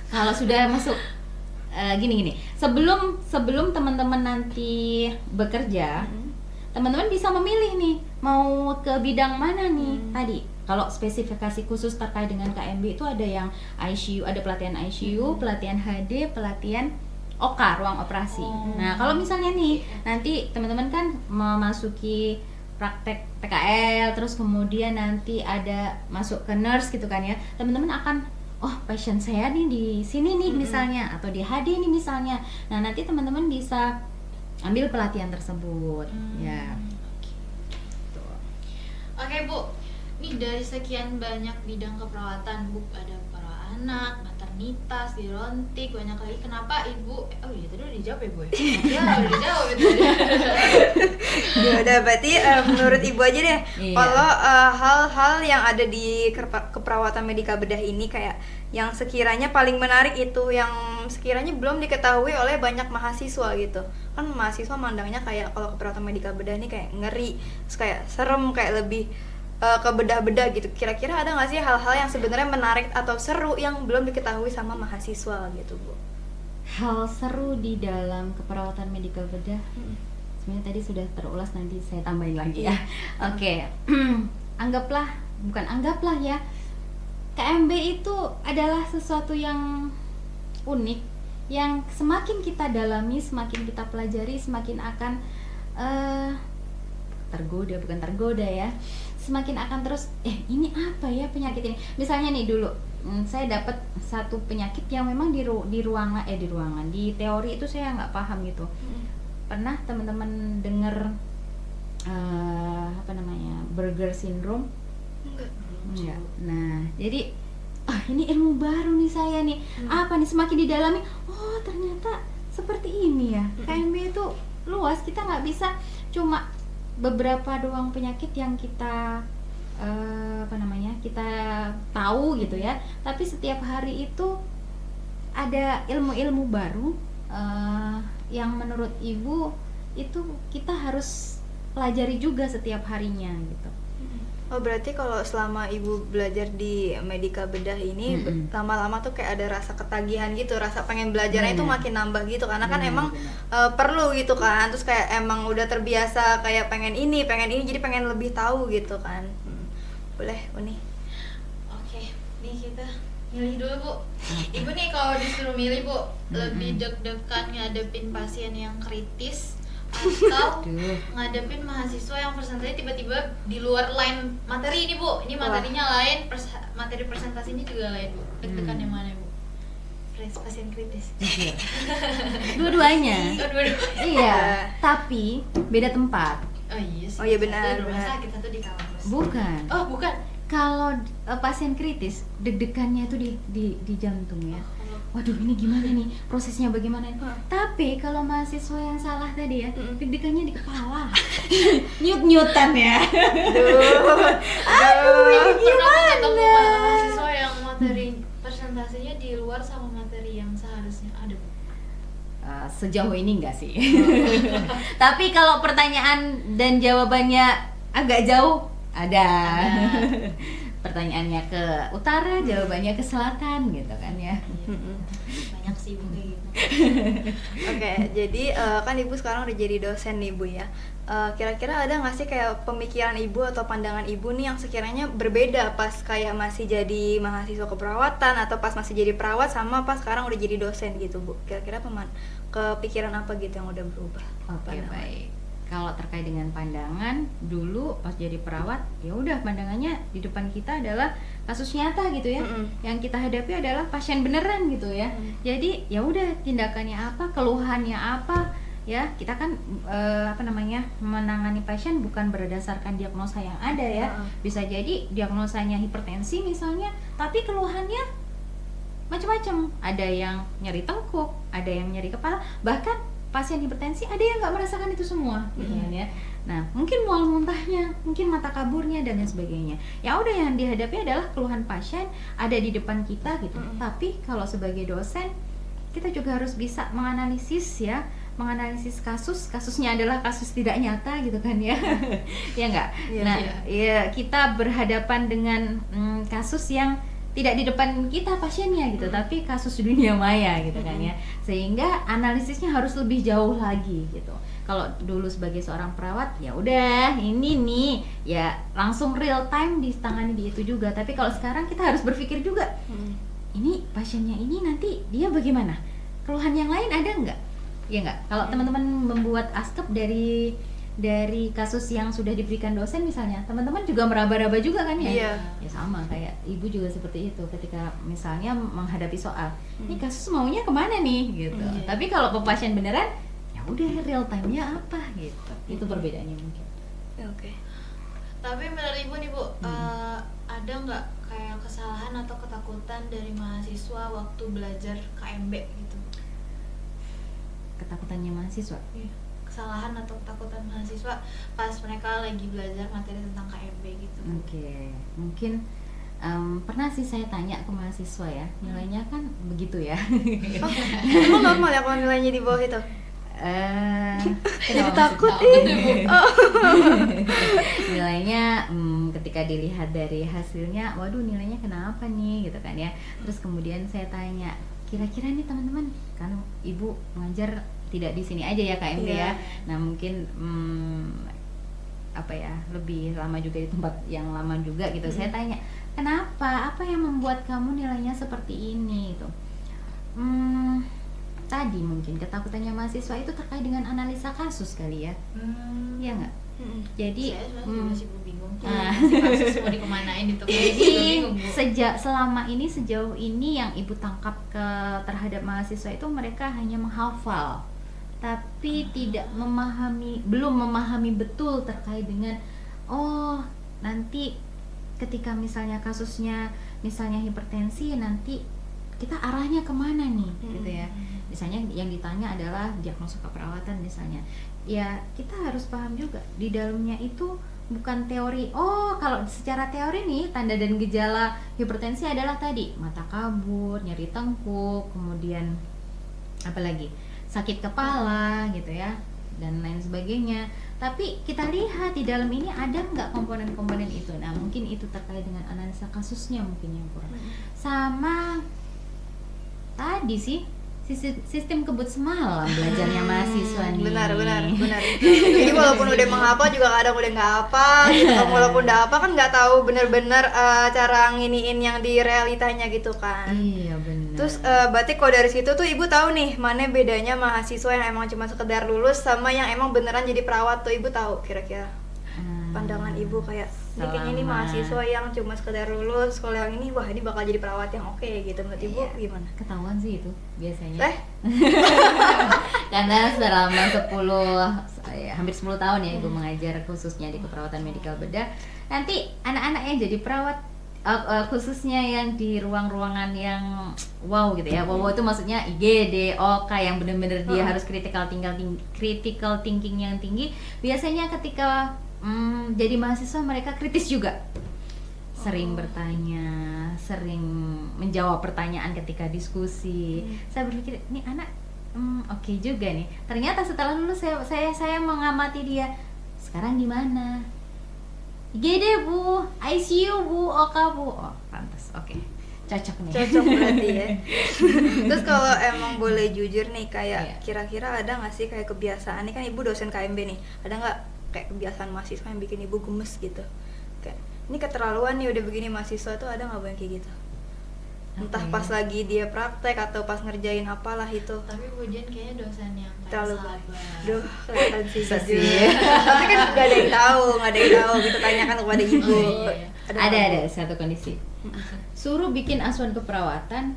Kalau sudah masuk gini, sebelum teman-teman nanti bekerja, teman-teman bisa memilih nih mau ke bidang mana nih tadi. Kalau spesifikasi khusus terkait dengan KMB itu ada yang ICU, ada pelatihan ICU, pelatihan HD, pelatihan OK, ruang operasi. Nah, kalau misalnya nih nanti teman-teman kan memasuki praktek PKL, terus kemudian nanti ada masuk ke nurse gitu kan ya, teman-teman akan passion saya nih di sini nih misalnya, atau di HD nih misalnya. Nah, nanti teman-teman bisa ambil pelatihan tersebut ya. Oke Bu, nih dari sekian banyak bidang keperawatan Bu, ada perawat anak, maternitas, gerontik, banyak lagi. Kenapa Ibu? Oh iya tadi udah dijawab ya Bu ya? Ya udah dijawab itu. Ya udah, berarti menurut Ibu aja deh. Iya. Kalau hal-hal yang ada di keperawatan medika bedah ini kayak yang sekiranya paling menarik itu yang sekiranya belum diketahui oleh banyak mahasiswa gitu. Kan mahasiswa mandangnya kayak kalau keperawatan medika bedah ini kayak ngeri, terus kayak serem, kayak lebih ke bedah-bedah gitu. Kira-kira ada nggak sih hal-hal yang sebenarnya menarik atau seru yang belum diketahui sama mahasiswa gitu, Bu? Hal seru di dalam keperawatan medikal bedah sebenarnya tadi sudah terulas, nanti saya tambahin lagi ya. Oke. Anggaplah ya, KMB itu adalah sesuatu yang unik, yang semakin kita dalami, semakin kita pelajari, semakin akan tergoda ya, semakin akan terus ini apa ya penyakit ini. Misalnya nih dulu saya dapat satu penyakit yang memang di teori itu saya nggak paham gitu. Pernah teman-teman dengar Burger syndrome? Enggak. Nah, jadi ini ilmu baru nih saya nih. Apa nih, semakin didalami, ternyata seperti ini ya. KMB itu luas, kita nggak bisa cuma beberapa doang penyakit yang kita kita tahu gitu ya. Tapi setiap hari itu ada ilmu-ilmu baru yang menurut Ibu itu kita harus pelajari juga setiap harinya gitu. Oh, berarti kalau selama Ibu belajar di medika bedah ini lama-lama tuh kayak ada rasa ketagihan gitu, rasa pengen belajarnya itu makin nambah gitu, karena kan emang perlu gitu kan, terus kayak emang udah terbiasa kayak pengen ini jadi pengen lebih tahu gitu kan. Boleh, Uni? Oke, nih kita milih dulu Bu. Ibu nih kalau disuruh milih Bu, lebih deg-degan ngadepin pasien yang kritis atau ngadepin mahasiswa yang presentasi tiba-tiba di luar line materi ini Bu? Ini materinya lain, materi presentasinya juga lain Bu. Deg-degan yang mana Bu? Pasien kritis. Dua-duanya. Dua-duanya. Iya, tapi beda tempat. Oh iya sih. Oh iya benar, Satu di rumah benar. sakit, satu di kampus. Bukan. Oh bukan. Kalau pasien kritis, deg-degannya itu di jantung ya. Waduh, ini gimana nih, prosesnya bagaimana? Tapi kalau mahasiswa yang salah tadi ya, deg-degannya di kepala. Nyut-nyutan ya. Aduh, Aku pernah ketemu mahasiswa yang materi presentasinya di luar sama materi yang seharusnya ada Bu. Sejauh ini enggak sih. Tapi kalau pertanyaan dan jawabannya agak jauh, ada. Pertanyaannya ke utara, jawabannya ke selatan gitu kan ya. Banyak sih Bu kayak gitu. Oke, jadi kan Ibu sekarang udah jadi dosen nih Bu ya. Kira-kira ada nggak sih kayak pemikiran Ibu atau pandangan Ibu nih yang sekiranya berbeda pas kayak masih jadi mahasiswa keperawatan atau pas masih jadi perawat sama pas sekarang udah jadi dosen gitu Bu? Kira-kira kepikiran apa gitu yang udah berubah? Oke, baik. Kalau terkait dengan pandangan, dulu pas jadi perawat, ya udah pandangannya di depan kita adalah kasus nyata gitu ya. Yang kita hadapi adalah pasien beneran gitu ya. Jadi ya udah, tindakannya apa, keluhannya apa, ya kita kan menangani pasien bukan berdasarkan diagnosa yang ada ya. Bisa jadi diagnosanya hipertensi misalnya, tapi keluhannya macam-macam. Ada yang nyeri tengkuk, ada yang nyeri kepala, bahkan pasien hipertensi ada yang nggak merasakan itu semua gitu kan ya. Nah, mungkin mual muntahnya, mungkin mata kaburnya dan lain sebagainya. Ya udah, yang dihadapi adalah keluhan pasien ada di depan kita gitu. Tapi kalau sebagai dosen kita juga harus bisa menganalisis ya, menganalisis kasusnya adalah kasus tidak nyata gitu kan ya. Ya enggak? Nah, ya kita berhadapan dengan kasus yang tidak di depan kita pasiennya gitu, tapi kasus dunia maya gitu kan ya. Sehingga analisisnya harus lebih jauh lagi gitu. Kalau dulu sebagai seorang perawat ya udah ini nih ya langsung real time ditangani di itu juga. Tapi kalau sekarang kita harus berpikir juga, ini pasiennya ini nanti dia bagaimana? Keluhan yang lain ada nggak? Ya nggak. Kalau teman-teman membuat askep dari kasus yang sudah diberikan dosen misalnya, teman-teman juga meraba-raba juga kan ya? Iya. Ya sama kayak ibu juga seperti itu ketika misalnya menghadapi soal, ini kasus maunya kemana nih gitu. Tapi kalau pasien beneran, ya udah real time-nya apa gitu. Itu perbedaannya mungkin. Oke. Tapi menurut ibu nih bu, ada nggak kayak kesalahan atau ketakutan dari mahasiswa waktu belajar KMB gitu? Ketakutannya mahasiswa. Iya. Kesalahan atau ketakutan mahasiswa pas mereka lagi belajar materi tentang KMB gitu. Oke, mungkin pernah sih saya tanya ke mahasiswa ya, nilainya kan begitu ya. Emang normal ya kalau nilainya di bawah itu? Jadi Kenapa takut maksud- Nilainya ketika dilihat dari hasilnya, waduh nilainya kenapa nih gitu kan ya. Terus kemudian saya tanya, kira-kira nih teman-teman, kan ibu ngajar tidak di sini aja ya KMB Iya. ya. Nah mungkin apa ya, lebih lama juga di tempat yang lama juga gitu. Saya tanya, kenapa? Apa yang membuat kamu nilainya seperti ini gitu? Tadi mungkin ketakutannya mahasiswa itu terkait dengan analisa kasus kali ya. Iya nggak? Jadi Saya sebenarnya masih bingung tuh Ah. si kasus mau dikemanain itu. jadi Bingung, Bu. sejauh ini yang ibu tangkap terhadap mahasiswa itu mereka hanya menghafal, tapi belum memahami betul terkait dengan nanti ketika misalnya kasusnya misalnya hipertensi, nanti kita arahnya kemana nih gitu ya. Misalnya yang ditanya adalah diagnosa keperawatan misalnya, ya kita harus paham juga di dalamnya itu bukan teori. Kalau secara teori nih tanda dan gejala hipertensi adalah tadi mata kabur, nyeri tengkuk, kemudian apalagi sakit kepala gitu ya, dan lain sebagainya. Tapi kita lihat di dalam ini ada nggak komponen-komponen itu. Nah mungkin itu terkait dengan analisa kasusnya mungkin yang kurang. Sama tadi sih sistem kebut semalam belajarnya mahasiswa nih. Benar. Jadi walaupun udah menghafal juga kadang udah nggak apa gitu. Walaupun udah apa kan nggak tahu bener-bener cara nginiin yang di realitanya gitu kan. Iya benar. Terus berarti kalau dari situ tuh ibu tahu nih mana bedanya mahasiswa yang emang cuma sekedar lulus sama yang emang beneran jadi perawat tuh, ibu tahu kira-kira pandangan ibu kayak ini kayaknya ini mahasiswa yang cuma sekedar lulus, kalau yang ini wah ini bakal jadi perawat yang oke gitu. Menurut ibu gimana? Ketahuan sih itu biasanya. Karena selama hampir 10 tahun ya ibu mengajar khususnya di keperawatan medikal bedah. Nanti anak-anak yang jadi perawat khususnya yang di ruangan yang wow gitu ya. Wow itu maksudnya IGD, OK yang benar-benar dia harus critical thinking yang tinggi. Biasanya ketika jadi mahasiswa mereka kritis juga. Sering bertanya, sering menjawab pertanyaan ketika diskusi. Saya berpikir ini anak oke juga nih. Ternyata setelah lulus saya mengamati dia. Sekarang di mana? IGD bu, ICU bu, OK bu. Oh pantas, oke. Cocok nih. Cocok berarti ya. Terus kalau emang boleh jujur nih kayak kira-kira ada nggak sih kayak kebiasaan, ini kan ibu dosen KMB nih, ada nggak kayak kebiasaan mahasiswa yang bikin ibu gemes gitu? Kayak ini keterlaluan nih udah begini mahasiswa tuh, ada nggak bu yang kayak gitu? Entah pas lagi dia praktek atau pas ngerjain apalah itu. Tapi Bu Jen kayaknya dosen yang kayak Terlalu sabar. Duh, kelihatan sih Bisa jujur. sih. Tapi kan nggak ada yang tahu gitu, tanyakan kepada ibu. Iya. Ada satu kondisi. Suruh bikin asuhan keperawatan,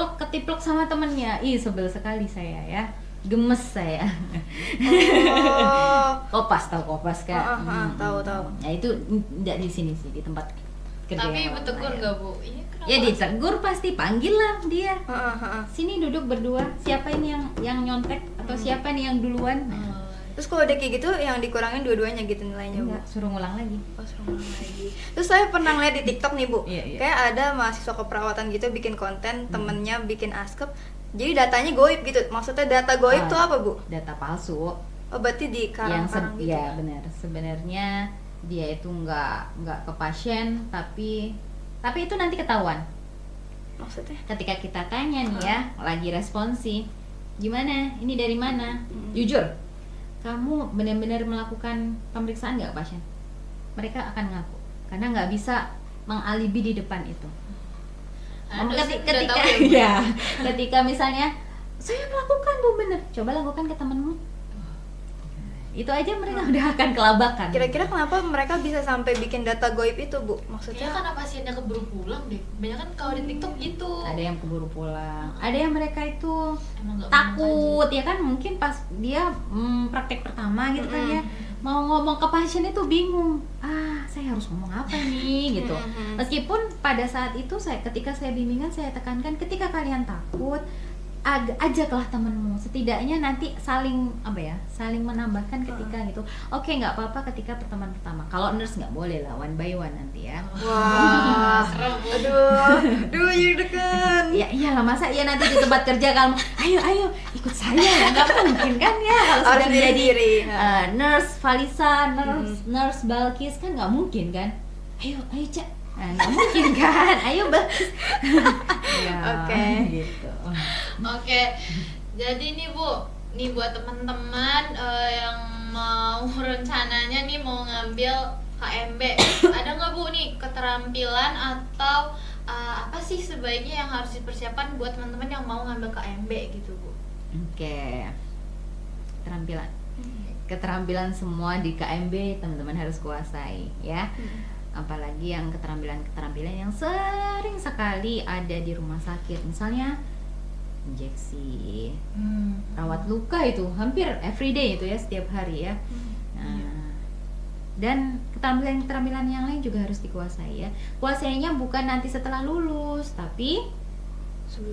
ketiplok sama temennya. Sebel sekali saya ya. Gemes saya. Kopas kan? Tahu. Nah itu tidak di sini sih, di tempat kerja. Tapi yang Ibu lama tegur saya. nggak Bu? Ini kenapa? Ya ditegur pasti, panggil lah dia. Heeh. Sini duduk berdua. Siapa ini yang nyontek atau siapa nih yang duluan? Terus kalau udah kayak gitu yang dikurangin dua-duanya gitu nilainya bu? Enggak, suruh ngulang lagi. Suruh ngulang lagi. Terus saya pernah ngeliat di TikTok nih bu, Iya. kayak ada mahasiswa keperawatan gitu bikin konten, temennya bikin askep, jadi datanya goib gitu. Maksudnya data goib tuh apa bu? Data palsu. Oh berarti di karang-karang gitu. Ya benar. Sebenarnya dia itu nggak ke pasien, tapi Tapi itu nanti ketahuan. Maksudnya? Ketika kita tanya nih ya, lagi responsi, gimana? Ini dari mana? Jujur, kamu benar-benar melakukan pemeriksaan nggak pasien? Mereka akan ngaku, karena nggak bisa mengalibi di depan itu. Ketika ya, ketika misalnya saya melakukan Bu bener, coba lakukan ke temanmu. Itu aja mereka udah akan kelabakan. Kira-kira kenapa mereka bisa sampai bikin data goib itu, Bu? Maksudnya Kayaknya karena pasiennya keburu pulang deh. Banyak kan kalau di TikTok gitu. Ada yang keburu pulang, ada yang mereka itu Emang nggak takut ya kan, mungkin pas dia praktek pertama gitu kan ya, mau ngomong ke pasien itu bingung, saya harus ngomong apa nih gitu. Meskipun pada saat itu ketika saya bimbingan, saya tekankan ketika kalian takut, ajaklah temenmu, setidaknya nanti saling menambahkan ketika gitu. Oke, nggak apa-apa ketika pertemuan pertama. Kalau nurse nggak boleh lah, one by one nanti ya. wah, aduh, jadi deg-degan. Ya iyalah, masa iya nanti di tempat kerja kamu, ayo ikut saya ya, nggak mungkin kan ya kalau Harus sudah menjadi sendiri. nurse Valisa, nurse Balkis kan nggak mungkin kan, ayo Cak, nggak mungkin kan, ayo Balkis. Ya, Oke. gitu. Oke, jadi nih Bu, nih buat teman-teman yang mau rencananya nih mau ngambil KMB, ada nggak Bu nih keterampilan atau apa sih sebaiknya yang harus dipersiapkan buat teman-teman yang mau ngambil KMB gitu Bu? Oke, keterampilan semua di KMB teman-teman harus kuasai ya. Apalagi yang keterampilan yang sering sekali ada di rumah sakit, misalnya injeksi, rawat luka, itu hampir everyday itu ya, setiap hari ya. Nah, dan keterampilan yang lain juga harus dikuasai ya. Kuasainya bukan nanti setelah lulus, tapi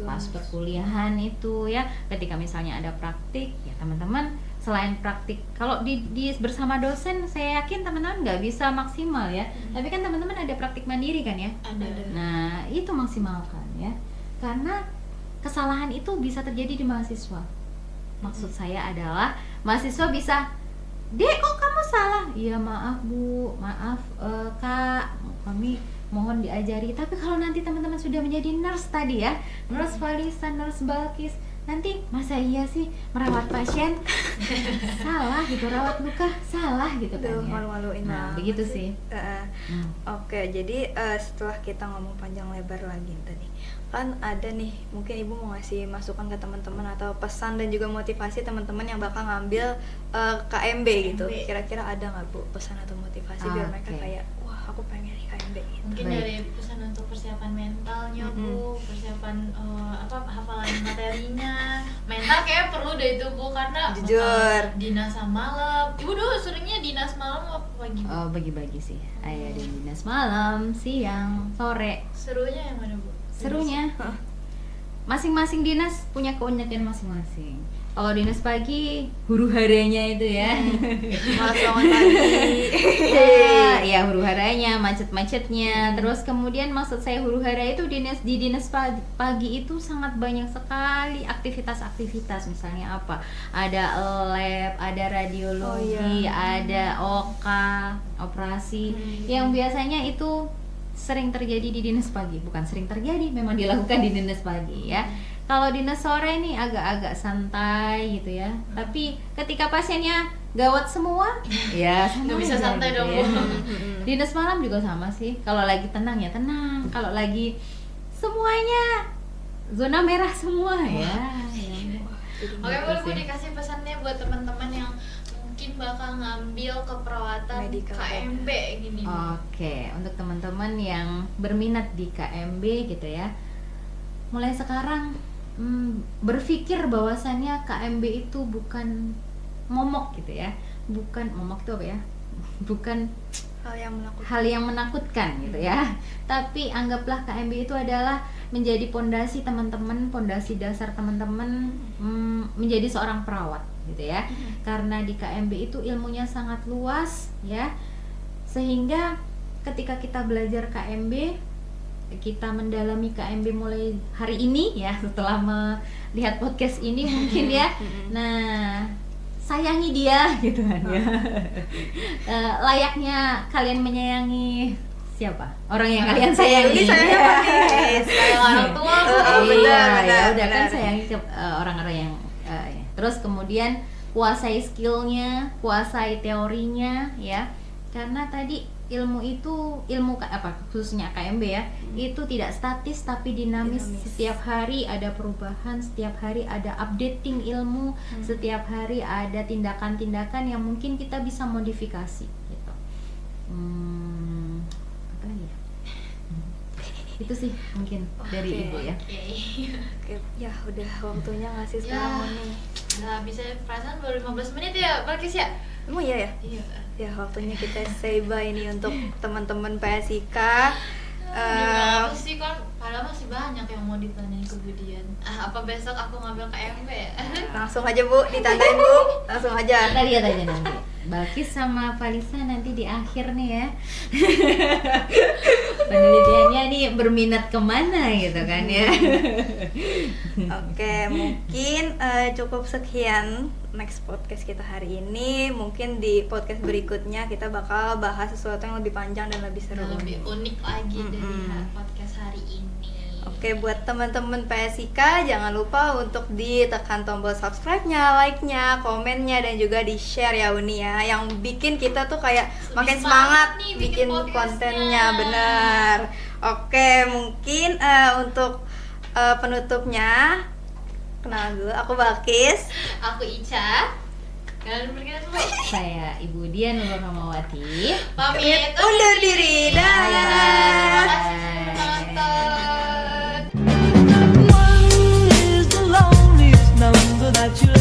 pas perkuliahan itu ya. Ketika misalnya ada praktik ya teman-teman, selain praktik, kalau di bersama dosen saya yakin teman-teman nggak bisa maksimal ya. Tapi kan teman-teman ada praktik mandiri kan ya. Ada. Nah itu maksimalkan ya, karena kesalahan itu bisa terjadi di mahasiswa. Maksud saya adalah mahasiswa bisa, Dek kok kamu salah? Iya maaf Bu, maaf Kak, kami mohon diajari. Tapi kalau nanti teman-teman sudah menjadi nurse tadi ya, nurse Valisa, nurse Balkis, nanti masa iya sih merawat pasien salah gitu, rawat luka salah gitu kan Aduh, ya. malu-maluin Nah banget begitu sih. sih. Oke, jadi setelah kita ngomong panjang lebar lagi tadi, kan ada nih, mungkin Ibu mau ngasih masukan ke teman-teman atau pesan dan juga motivasi teman-teman yang bakal ngambil KMB gitu. Kira-kira ada nggak Bu pesan atau motivasi biar mereka Oke. kayak, wah aku pengen nih KMB gitu. Mungkin Baik. dari pesan untuk persiapan mentalnya Bu, persiapan hafalan materinya. Mental kayak perlu deh itu Bu, karena Jujur. dinas malam. Ibu dulu seringnya dinas malam apa pagi Bu? Oh bagi-bagi sih, ada di dinas malam, siang, sore. Serunya yang mana Bu? Serunya masing-masing dinas punya keunikan masing-masing. Kalau dinas pagi huru haranya itu ya, Malas bangun pagi. ya huru haranya, macet-macetnya. Terus kemudian maksud saya huru hara itu di dinas pagi itu sangat banyak sekali aktivitas-aktivitas. Misalnya apa? Ada lab, ada radiologi, ada OKA, operasi, yang biasanya itu sering terjadi di dinas pagi. Bukan sering terjadi, memang dilakukan di dinas pagi ya. Kalau dinas sore ini agak-agak santai gitu ya. Tapi ketika pasiennya gawat semua, ya Nggak bisa aja santai gitu dong ya. Bu. Dinas malam juga sama sih. Kalau lagi tenang ya tenang. Kalau lagi semuanya zona merah semua ya. Oke Bu, dikasih pesannya buat teman-teman yang mungkin bakal ngambil keperawatan Medical KMB gini Bu. Oke, untuk teman-teman yang berminat di KMB gitu ya, mulai sekarang berpikir bahwasannya KMB itu bukan momok gitu ya, bukan momok itu apa ya, bukan hal yang menakutkan gitu ya. Tapi anggaplah KMB itu adalah menjadi pondasi teman-teman, pondasi dasar teman-teman menjadi seorang perawat gitu ya. Karena di KMB itu ilmunya sangat luas ya, sehingga ketika kita belajar KMB, kita mendalami KMB mulai hari ini ya, setelah melihat podcast ini mungkin ya. Nah, sayangi dia gitu kan ya. Layaknya kalian menyayangi siapa? Orang yang kalian sayangi. Ini sayangnya Pakis. Sayang orang tua Bu. Benar, ya benar, udah kan benar. sayangi ke orang-orang yang ya. Terus kemudian kuasai skillnya, kuasai teorinya ya. Karena tadi ilmu khususnya KMB ya, itu tidak statis tapi dinamis. Setiap hari ada perubahan, setiap hari ada updating ilmu, setiap hari ada tindakan-tindakan yang mungkin kita bisa modifikasi gitu. Apa lagi ya? Itu sih mungkin dari Oke. Ibu ya. Oke, ya udah waktunya ngasih Ya. sekarang nih. Nah, bisa perasaan baru 15 menit ya, Balkis ya? Emang iya ya? Iya. Ya waktunya kita say bye nih untuk teman-teman PSIK. Apa sih kan? Padahal masih banyak yang mau ditanyain ke Budian. Apa besok aku ngambil KMB ya? Langsung aja Bu, ditandain Bu. Langsung aja. Kita lihat aja nanti. Balkis sama Falisa nanti di akhir nih ya. Penelitiannya nih berminat kemana gitu kan ya. Oke, mungkin cukup sekian next podcast kita hari ini. Mungkin di podcast berikutnya kita bakal bahas sesuatu yang lebih panjang dan lebih seru. Lebih unik lagi dari podcast hari ini. Oke, buat teman-teman PSIK jangan lupa untuk ditekan tombol subscribe-nya, like-nya, komennya, dan juga di-share ya Uni ya. Yang bikin kita tuh kayak makin semangat nih bikin podcastnya. kontennya, bener. Oke, mungkin untuk penutupnya, kenal dulu, aku Balkis. Aku Ica. Kalian berkenan Bu. Saya Ibu Dian Nurul Rahmawati. Pamit. Undur diri, dah. Terima kasih sudah nonton. One is the loneliest number that you'll